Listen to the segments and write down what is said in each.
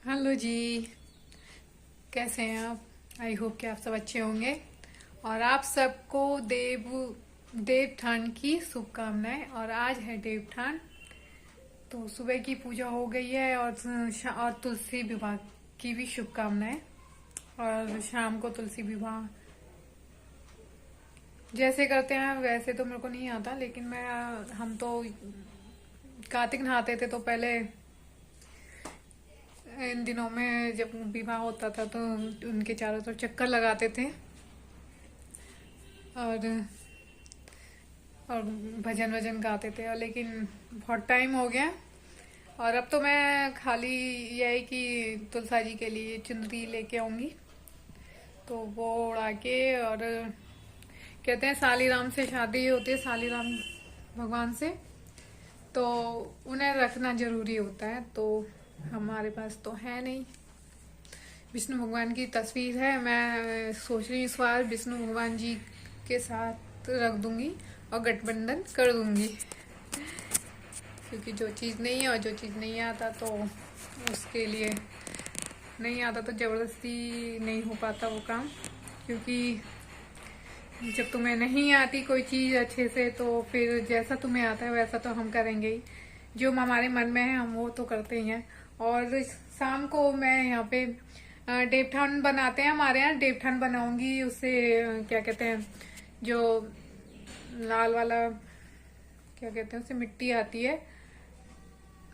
Hello जी। कैसे हैं आप? आई होप कि आप सब अच्छे होंगे। और आप सबको देवठान की शुभकामनाएं। और आज है देवठान, तो सुबह की पूजा हो गई है और तुलसी विवाह की भी शुभकामनाएं। और शाम को तुलसी विवाह जैसे करते हैं वैसे तो मेरे को नहीं आता, लेकिन मैं हम तो कार्तिक नहाते थे तो पहले इन दिनों में जब विवाह होता था तो उनके चारों तरफ चक्कर लगाते थे और और भजन वजन गाते थे। और लेकिन बहुत टाइम हो गया और अब तो मैं खाली यही कि तुलसा जी के लिए चुनरी लेके आऊंगी, तो वो उड़ा के। और कहते हैं सालीराम से शादी होती है, सालीराम भगवान से, तो उन्हें रखना जरूरी होता है। तो हमारे पास तो है नहीं। विष्णु भगवान की तस्वीर है, मैं सोच रही हूँ इस बार विष्णु भगवान जी के साथ रख दूंगी और गठबंधन कर दूंगी, क्योंकि जो चीज़ नहीं है और जो चीज़ नहीं आता तो उसके लिए नहीं आता तो ज़बरदस्ती नहीं हो पाता वो काम। क्योंकि जब तुम्हें नहीं आती कोई चीज़ अच्छे से तो फिर जैसा तुम्हें आता है वैसा तो हम करेंगे ही। जो हमारे मन में है हम वो तो करते ही हैं। और शाम को मैं यहाँ पे देवठान बनाते हैं, हमारे यहाँ देवठान बनाऊंगी। उससे क्या कहते हैं, जो लाल वाला क्या कहते हैं, उससे मिट्टी आती है,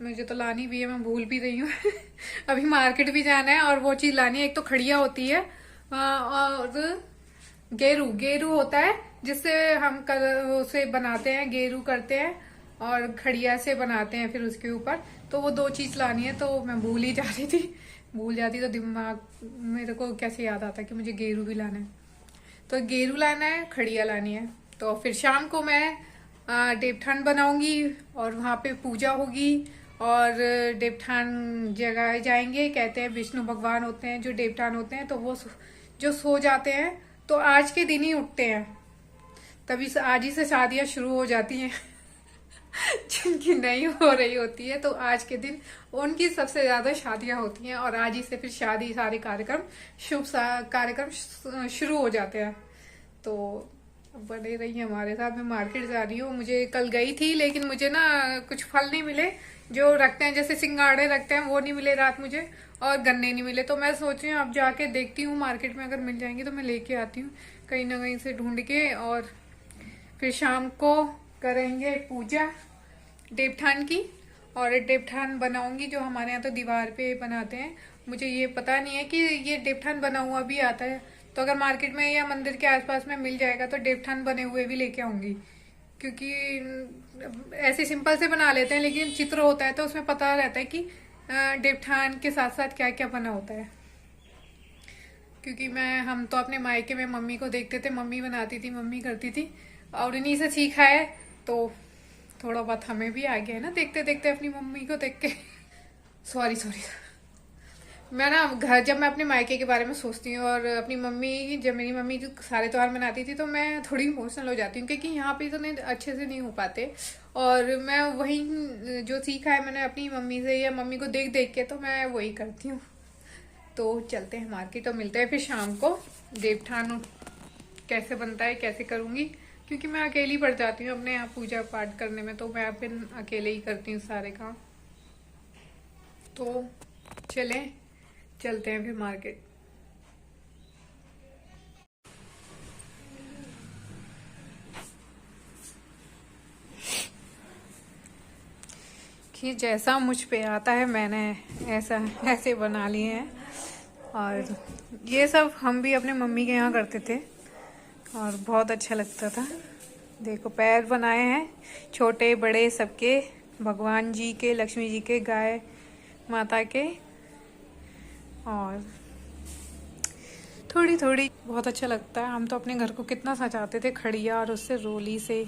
मुझे तो लानी भी है, मैं भूल भी रही हूँ। अभी मार्केट भी जाना है और वो चीज लानी है। एक तो खड़िया होती है और गेरू गेरू होता है, जिससे हम उसे बनाते हैं, गेरू करते हैं और खड़िया से बनाते हैं फिर उसके ऊपर। तो वो दो चीज लानी है, तो मैं भूल ही जा रही थी। भूल जाती तो दिमाग मेरे को कैसे याद आता कि मुझे गेरू भी लाना है। तो गेरू लाना है, खड़िया लानी है। तो फिर शाम को मैं देवठान बनाऊंगी और वहां पे पूजा होगी। और देवठान जगाए जाएंगे। कहते हैं विष्णु भगवान होते हैं जो देवठान होते हैं, तो वो जो सो जाते हैं तो आज के दिन ही उठते हैं, तभी से आज ही से शादियां शुरू हो जाती हैं। जिनकी नहीं हो रही होती है तो आज के दिन उनकी सबसे ज्यादा शादियां होती हैं और आज ही से फिर शादी सारे कार्यक्रम कार्यक्रम शुरू हो जाते हैं। तो बने रही हमारे साथ। मैं मार्केट जा रही हूँ, मुझे कल गई थी लेकिन मुझे ना कुछ फल नहीं मिले जो रखते हैं, जैसे सिंगाड़े रखते हैं वो नहीं मिले रात मुझे, और गन्ने नहीं मिले। तो मैं सोच रही हूँ अब जाके देखती हूँ मार्केट में, अगर मिल जाएंगे तो मैं लेके आती हूँ कहीं ना कहीं से ढूंढ के। और फिर शाम को करेंगे पूजा देवठान की। और देवठान बनाऊंगी, जो हमारे यहाँ तो दीवार पे बनाते हैं। मुझे ये पता नहीं है कि ये देवठान बना हुआ भी आता है, तो अगर मार्केट में या मंदिर के आसपास में मिल जाएगा तो देवठान बने हुए भी लेके आऊंगी। क्योंकि ऐसे सिंपल से बना लेते हैं, लेकिन चित्र होता है तो उसमें पता रहता है कि देवठान के साथ साथ क्या क्या बना होता है। क्योंकि हम तो अपने मायके में मम्मी को देखते थे, मम्मी बनाती थी, मम्मी करती थी और इन्हीं से सीखा है। तो थोड़ा बहुत हमें भी आ गया है ना, देखते देखते अपनी मम्मी को देख के। Sorry sorry. मैं ना घर जब मैं अपने मायके के बारे में सोचती हूँ और अपनी मम्मी, जब मेरी मम्मी जो सारे त्योहार मनाती थी, तो मैं थोड़ी इमोशनल हो जाती हूँ, क्योंकि यहाँ पे तो नहीं अच्छे से नहीं हो पाते। और मैं वही जो सीखा है मैंने अपनी मम्मी से या मम्मी को देख देख के, तो मैं वही करती हूँ। तो चलते हैं मार्केट और मिलते हैं फिर शाम को। देवठान कैसे बनता है कैसे करूंगी, क्योंकि मैं अकेली पड़ जाती हूँ अपने यहाँ पूजा पाठ करने में, तो मैं फिर अकेले ही करती हूँ सारे काम। तो चलते हैं फिर मार्केट। कि जैसा मुझ पे आता है मैंने ऐसा ऐसे बना लिए हैं। और ये सब हम भी अपने मम्मी के यहाँ करते थे और बहुत अच्छा लगता था। देखो पैर बनाए हैं छोटे बड़े सबके, भगवान जी के, लक्ष्मी जी के, गाय माता के। और थोड़ी थोड़ी बहुत अच्छा लगता है। हम तो अपने घर को कितना सजाते थे खड़िया और उससे रोली से।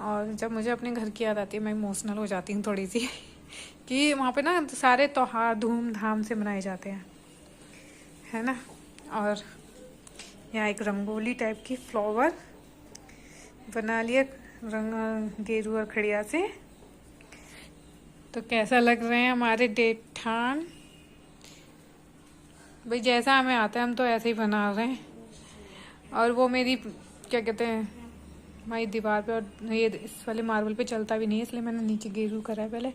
और जब मुझे अपने घर की याद आती है मैं इमोशनल हो जाती हूँ थोड़ी सी। कि वहाँ पे ना सारे त्योहार धूमधाम से मनाए जाते हैं, है ना। और यहाँ एक रंगोली टाइप की फ्लावर बना लिया रंग गेरू और खड़िया से। तो कैसा लग रहे हैं हमारे देवठान? भाई जैसा हमें आता है हम तो ऐसे ही बना रहे हैं। और वो मेरी क्या कहते हैं, हमारी दीवार पे और ये इस वाले मार्बल पे चलता भी नहीं है, इसलिए मैंने नीचे गेरू करा है पहले,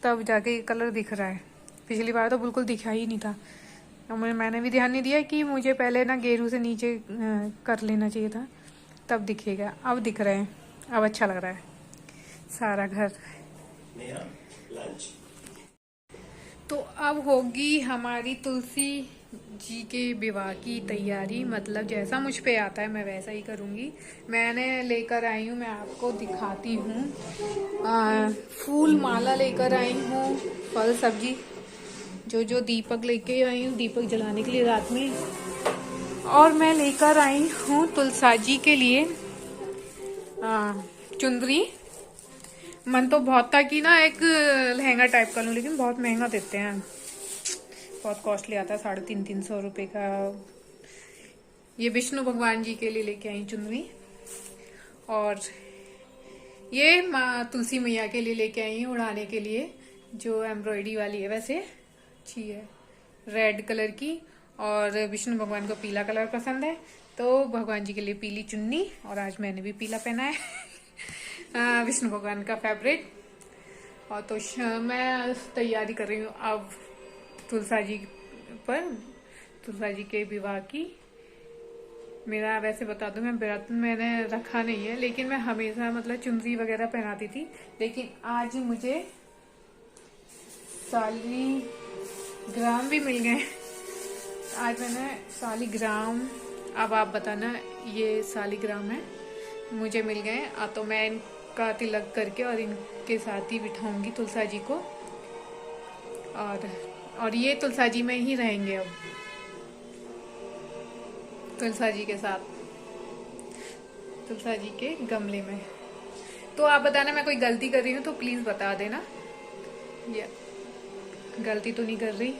तब जाके ये कलर दिख रहा है। पिछली बार तो बिल्कुल दिखा ही नहीं था। और मैंने भी ध्यान नहीं दिया कि मुझे पहले ना गेरू से नीचे कर लेना चाहिए था, तब दिखेगा। अब दिख रहे हैं, अब अच्छा लग रहा है सारा घर। तो अब होगी हमारी तुलसी जी के विवाह की तैयारी, मतलब जैसा मुझ पे आता है मैं वैसा ही करूँगी। मैंने लेकर आई हूँ, मैं आपको दिखाती हूँ, फूल माला लेकर आई हूँ, फल सब्जी जो जो दीपक लेके आई हूँ दीपक जलाने के लिए रात में। और मैं लेकर आई हूँ तुलसा जी के लिए चुंदरी। मन तो बहुत था कि ना एक लहंगा टाइप का लूं, लेकिन बहुत महंगा देते हैं, बहुत कॉस्टली आता है, 350-300 रुपए का। ये विष्णु भगवान जी के लिए लेके आई चुनरी। और ये माँ तुलसी मैया के लिए लेके आई हूँ उड़ाने के लिए, जो एम्ब्रॉयडरी वाली है, वैसे अच्छी है, रेड कलर की। और विष्णु भगवान को पीला कलर पसंद है, तो भगवान जी के लिए पीली चुन्नी। और आज मैंने भी पीला पहना है विष्णु भगवान का फेवरेट। और तो मैं तैयारी कर रही हूँ अब तुलसा जी पर, तुलसा जी के विवाह की। मेरा वैसे बता दूं, मैं व्रत मैंने रखा नहीं है, लेकिन मैं हमेशा मतलब चुनरी वगैरह पहनाती थी। लेकिन आज मुझे सालीग्राम भी मिल गए। आज मैंने सालीग्राम, अब आप बताना ये सालीग्राम है, मुझे मिल गए। तो मैं इनका तिलक करके और इनके साथ ही बिठाऊंगी तुलसा जी को। और ये तुलसा जी में ही रहेंगे अब, तुलसा जी के साथ, तुलसा जी के गमले में। तो आप बताना मैं कोई गलती कर रही हूँ तो प्लीज बता देना, ये गलती तो नहीं कर रही।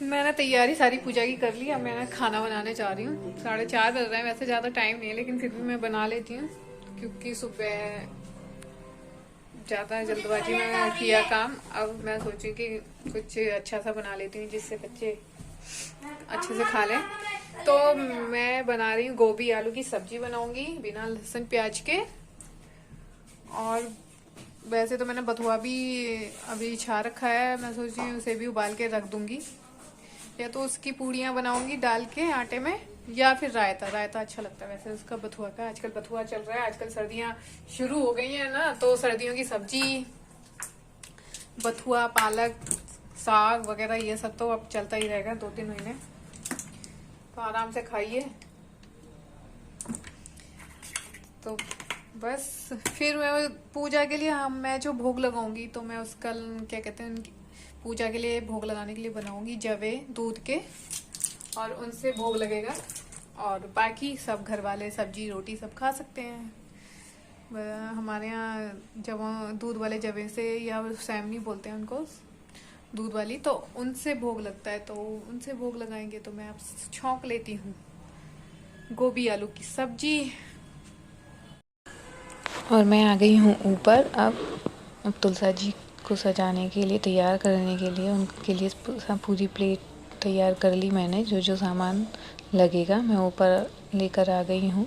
मैंने तैयारी सारी पूजा की कर ली, अब मैं खाना बनाने जा रही हूँ। 4:30 बज रहे हैं, वैसे ज्यादा टाइम नहीं है, लेकिन फिर भी मैं बना लेती हूँ, क्योंकि सुबह ज्यादा जल्दबाजी में किया काम। अब मैं सोची कि कुछ अच्छा सा बना लेती हूँ जिससे बच्चे अच्छे से खा लें। तो मैं बना रही हूँ गोभी आलू की सब्जी बनाऊंगी बिना लहसुन प्याज के। और वैसे तो मैंने बथुआ भी अभी छा रखा है, मैं सोच रही हूँ उसे भी उबाल के रख दूंगी, या तो उसकी पूड़ियाँ बनाऊंगी डाल के आटे में, या फिर रायता। रायता अच्छा लगता है वैसे उसका, बथुआ का। आजकल बथुआ चल रहा है, आजकल सर्दियाँ शुरू हो गई हैं ना, तो सर्दियों की सब्जी बथुआ, पालक, साग वगैरह ये सब तो अब चलता ही रहेगा 2-3 महीने। तो आराम से खाइए। तो बस फिर मैं पूजा के लिए, मैं जो भोग लगाऊंगी, तो मैं उसका क्या कहते हैं, पूजा के लिए भोग लगाने के लिए बनाऊंगी जवे दूध के, और उनसे भोग लगेगा। और बाकी सब घर वाले सब्जी रोटी सब खा सकते हैं। हमारे यहाँ जब दूध वाले जवे से, या सैमनी बोलते हैं उनको, दूध वाली, तो उनसे भोग लगता है, तो उनसे भोग लगाएंगे। तो मैं अब छौंक लेती हूँ गोभी आलू की सब्जी। और मैं आ गई हूँ ऊपर। अब तुलसा जी को सजाने के लिए, तैयार करने के लिए, उनके लिए पूरी प्लेट तैयार कर ली मैंने। जो जो सामान लगेगा मैं ऊपर लेकर आ गई हूँ।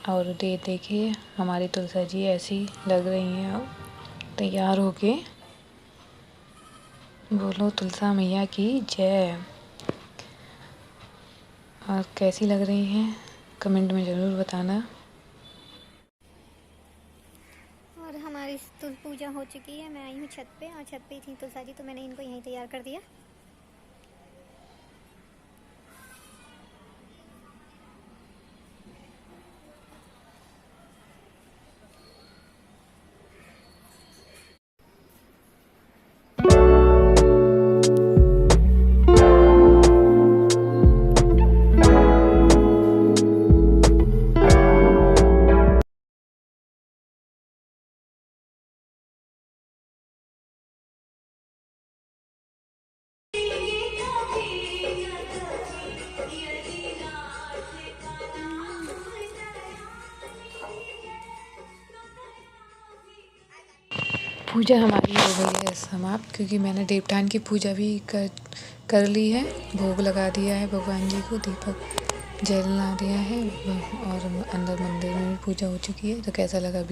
और देखिए हमारी तुलसा जी ऐसी लग रही हैं अब तैयार होके। बोलो तुलसा मैया की जय। और कैसी लग रही हैं कमेंट में ज़रूर बताना। और हमारी पूजा हो चुकी है, मैं आई हूँ छत पे, और छत पे थी तुलसा जी, तो मैंने इनको यहीं तैयार कर दिया। पूजा हमारी हो गई है समाप्त, क्योंकि मैंने देवतान की पूजा भी कर ली है। भोग लगा दिया है भगवान जी को, दीपक जलना दिया है और अंदर मंदिर में भी पूजा हो चुकी है। तो कैसा लगा